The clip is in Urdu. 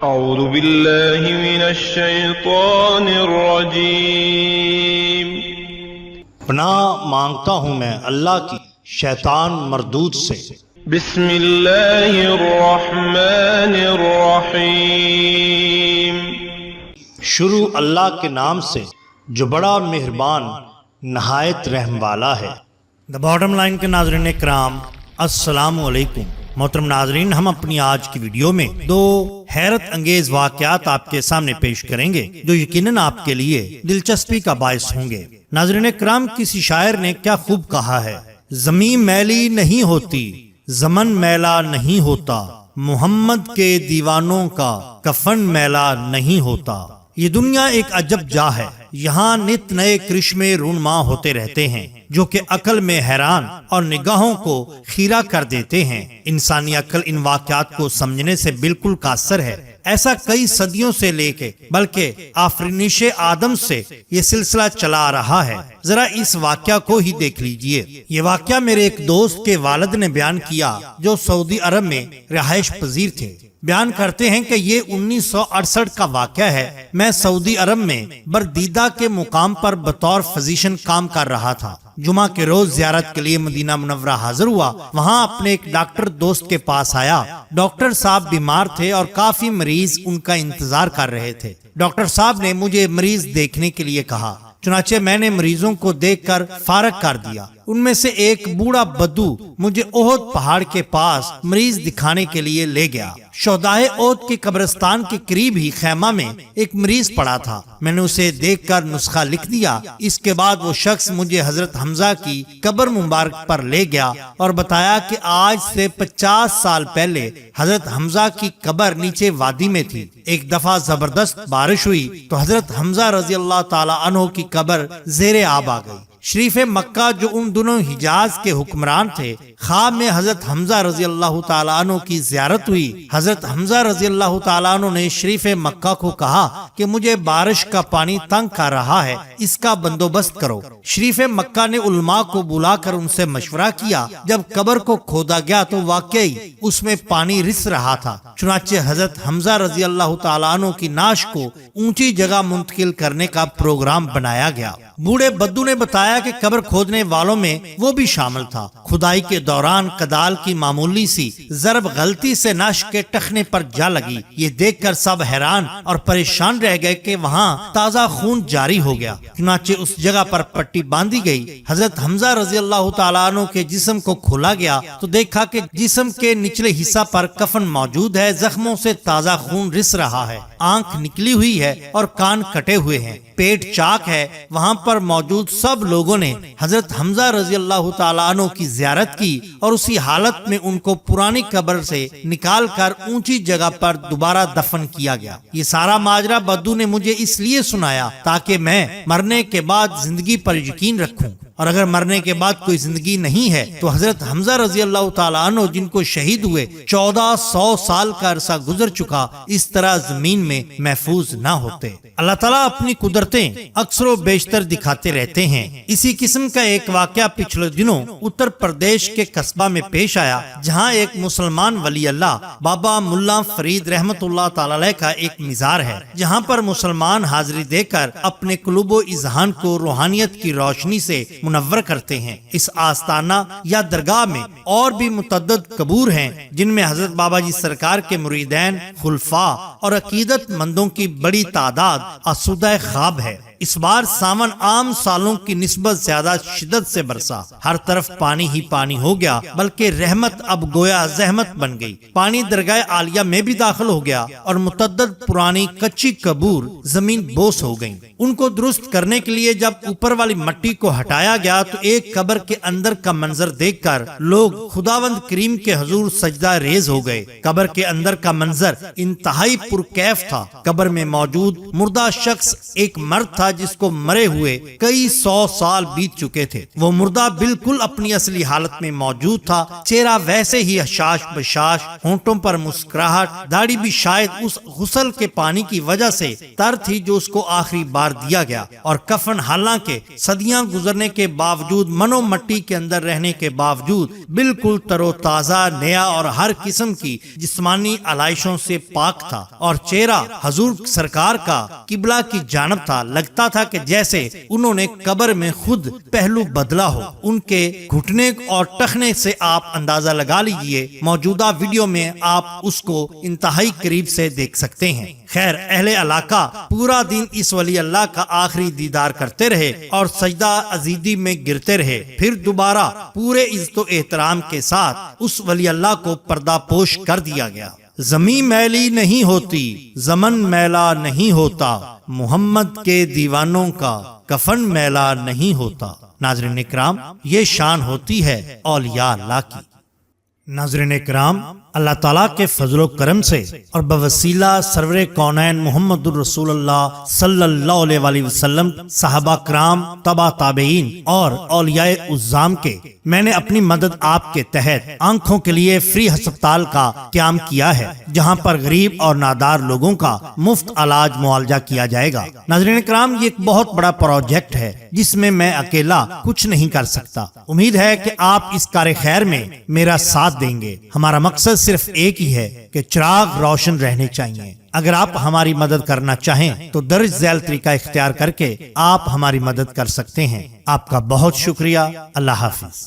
اعوذ باللہ من الشیطان الرجیم۔ پناہ مانگتا ہوں میں اللہ کی شیطان مردود سے۔ بسم اللہ الرحمن الرحیم۔ شروع اللہ کے نام سے جو بڑا مہربان نہایت رحم والا ہے۔ دا باٹم لائن کے ناظرین اکرام، السلام علیکم۔ محترم ناظرین، ہم اپنی آج کی ویڈیو میں دو حیرت انگیز واقعات آپ کے سامنے پیش کریں گے جو یقیناً آپ کے لیے دلچسپی کا باعث ہوں گے۔ ناظرین اکرام، کسی شاعر نے کیا خوب کہا ہے، زمین میلی نہیں ہوتی، زمن میلا نہیں ہوتا، محمد کے دیوانوں کا کفن میلا نہیں ہوتا۔ یہ دنیا ایک عجب جا ہے، یہاں نت نئے کرشمے رونما ہوتے رہتے ہیں جو کہ عقل میں حیران اور نگاہوں کو خیرہ کر دیتے ہیں۔ انسانی عقل ان واقعات کو سمجھنے سے بالکل قاصر ہے۔ ایسا کئی صدیوں سے لے کے بلکہ آفرینش آدم سے یہ سلسلہ چلا آ رہا ہے۔ ذرا اس واقعہ کو ہی دیکھ لیجئے۔ یہ واقعہ میرے ایک دوست کے والد نے بیان کیا جو سعودی عرب میں رہائش پذیر تھے۔ بیان کرتے ہیں کہ یہ 1968 کا واقعہ ہے۔ میں سعودی عرب میں بردیدہ کے مقام پر بطور فزیشن کام کر رہا تھا۔ جمعہ کے روز زیارت کے لیے مدینہ منورہ حاضر ہوا۔ وہاں اپنے ایک ڈاکٹر دوست کے پاس آیا۔ ڈاکٹر صاحب بیمار تھے اور کافی مریض ان کا انتظار کر رہے تھے۔ ڈاکٹر صاحب نے مجھے مریض دیکھنے کے لیے کہا، چنانچہ میں نے مریضوں کو دیکھ کر فارغ کر دیا۔ ان میں سے ایک بوڑھا بدو مجھے احد پہاڑ کے پاس مریض دکھانے کے لیے لے گیا۔ شہدائے احد کے قبرستان کے قریب ہی خیمہ میں ایک مریض پڑا تھا۔ میں نے اسے دیکھ کر نسخہ لکھ دیا۔ اس کے بعد وہ شخص مجھے حضرت حمزہ کی قبر مبارک پر لے گیا اور بتایا کہ آج سے 50 سال پہلے حضرت حمزہ کی قبر نیچے وادی میں تھی۔ ایک دفعہ زبردست بارش ہوئی تو حضرت حمزہ رضی اللہ تعالی عنہ کی قبر زیر آب آ گئی۔ شریف مکہ جو ان دنوں حجاز کے حکمران تھے، خواب میں حضرت حمزہ رضی اللہ تعالیٰ عنہ کی زیارت ہوئی۔ حضرت حمزہ رضی اللہ تعالیٰ عنہ نے شریف مکہ کو کہا کہ مجھے بارش کا پانی تنگ کر رہا ہے، اس کا بندوبست کرو۔ شریف مکہ نے علماء کو بلا کر ان سے مشورہ کیا۔ جب قبر کو کھودا گیا تو واقعی اس میں پانی رس رہا تھا۔ چنانچہ حضرت حمزہ رضی اللہ تعالیٰ عنہ کی نعش کو اونچی جگہ منتقل کرنے کا پروگرام بنایا گیا۔ بوڑھے بدو نے بتایا کہ قبر کھودنے والوں میں وہ بھی شامل تھا۔ کھدائی کے دوران کدال کی معمولی سی ضرب غلطی سے نعش کے ٹخنے پر جا لگی۔ یہ دیکھ کر سب حیران اور پریشان رہ گئے کہ وہاں تازہ خون جاری ہو گیا۔ چنانچہ اس جگہ پر پٹی باندھی گئی۔ حضرت حمزہ رضی اللہ تعالیٰ عنہ کے جسم کو کھولا گیا تو دیکھا کہ جسم کے نچلے حصہ پر کفن موجود ہے، زخموں سے تازہ خون رس رہا ہے، آنکھ نکلی ہوئی ہے اور کان کٹے ہوئے ہیں، پیٹ چاک ہے۔ وہاں پر موجود سب لوگوں نے حضرت حمزہ رضی اللہ تعالیٰ عنہ کی زیارت کی اور اسی حالت میں ان کو پرانی قبر سے نکال کر اونچی جگہ پر دوبارہ دفن کیا گیا۔ یہ سارا ماجرا بدو نے مجھے اس لیے سنایا تاکہ میں مرنے کے بعد زندگی پر یقین رکھوں، اور اگر مرنے کے بعد کوئی زندگی نہیں ہے تو حضرت حمزہ رضی اللہ تعالیٰ عنہ جن کو شہید ہوئے 1400 سال کا عرصہ گزر چکا، اس طرح زمین میں محفوظ نہ ہوتے۔ اللہ تعالیٰ اپنی قدرتیں اکثر و بیشتر دکھاتے رہتے ہیں۔ اسی قسم کا ایک واقعہ پچھلے دنوں اتر پردیش کے قصبہ میں پیش آیا، جہاں ایک مسلمان ولی اللہ بابا ملا فرید رحمت اللہ تعالی علیہ کا ایک مزار ہے، جہاں پر مسلمان حاضری دے کر اپنے قلوب و اذہان کو روحانیت کی روشنی سے منور کرتے ہیں۔ اس آستانہ یا درگاہ میں اور بھی متعدد قبور ہیں جن میں حضرت بابا جی سرکار کے مریدین، خلفاء اور عقیدت مندوں کی بڑی تعداد آسودہ خواب ہے۔ اس بار ساون عام سالوں کی نسبت زیادہ شدت سے برسا، ہر طرف پانی ہی پانی ہو گیا، بلکہ رحمت اب گویا زحمت بن گئی۔ پانی درگاہ عالیہ میں بھی داخل ہو گیا اور متعدد پرانی کچی قبور زمین بوس ہو گئیں۔ ان کو درست کرنے کے لیے جب اوپر والی مٹی کو ہٹایا گیا تو ایک قبر کے اندر کا منظر دیکھ کر لوگ خداوند کریم کے حضور سجدہ ریز ہو گئے۔ قبر کے اندر کا منظر انتہائی پرکیف تھا۔ قبر میں موجود مردہ شخص ایک مرد تھا جس کو مرے ہوئے کئی 100 سال بیت چکے تھے۔ وہ مردہ بالکل اپنی اصلی حالت میں موجود تھا، چہرہ ویسے ہی حشاش بشاش، ہونٹوں پر مسکراہٹ، داڑھی بھی شاید اس غسل کے پانی کی وجہ سے تر تھی جو اس کو آخری بار دیا گیا، اور کفن حالانکہ صدیاں گزرنے کے باوجود، من و مٹی کے اندر رہنے کے باوجود بالکل تر و تازہ، نیا اور ہر قسم کی جسمانی علائشوں سے پاک تھا، اور چہرہ حضور سرکار کا قبلہ کی جانب تھا۔ لگتا تھا کہ جیسے انہوں نے قبر میں خود پہلو بدلا ہو۔ ان کے گھٹنے اور ٹخنے سے آپ اندازہ لگا لیجئے، موجودہ ویڈیو میں آپ اس کو انتہائی قریب سے دیکھ سکتے ہیں۔ خیر، اہل علاقہ پورا دن اس ولی اللہ کا آخری دیدار کرتے رہے اور سجدہ عزیزی میں گرتے رہے، پھر دوبارہ پورے عزت و احترام کے ساتھ اس ولی اللہ کو پردہ پوش کر دیا گیا۔ زمین میلی نہیں ہوتی، زمن میلا نہیں ہوتا، محمد کے دیوانوں کا کفن میلا نہیں ہوتا۔ ناظرین اکرام، یہ شان ہوتی ہے اولیاء اللہ کی۔ ناظرین اکرام، اللہ تعالیٰ کے فضل و کرم سے اور بوسیلہ سرور کونین محمد الرسول اللہ صلی اللہ علیہ وآلہ وسلم، صحابہ کرام، تبع تابعین اور اولیاء عظام کے، میں نے اپنی مدد آپ کے تحت آنکھوں کے لیے فری ہسپتال کا قیام کیا ہے، جہاں پر غریب اور نادار لوگوں کا مفت علاج معالجہ کیا جائے گا۔ ناظرین کرام، یہ ایک بہت بڑا پروجیکٹ ہے جس میں میں اکیلا کچھ نہیں کر سکتا۔ امید ہے کہ آپ اس کار خیر میں میرا ساتھ دیں گے۔ ہمارا مقصد صرف ایک ہی ہے کہ چراغ روشن رہنے چاہیے۔ اگر آپ ہماری مدد کرنا چاہیں تو درج ذیل طریقہ اختیار کر کے آپ ہماری مدد کر سکتے ہیں۔ آپ کا بہت شکریہ۔ اللہ حافظ۔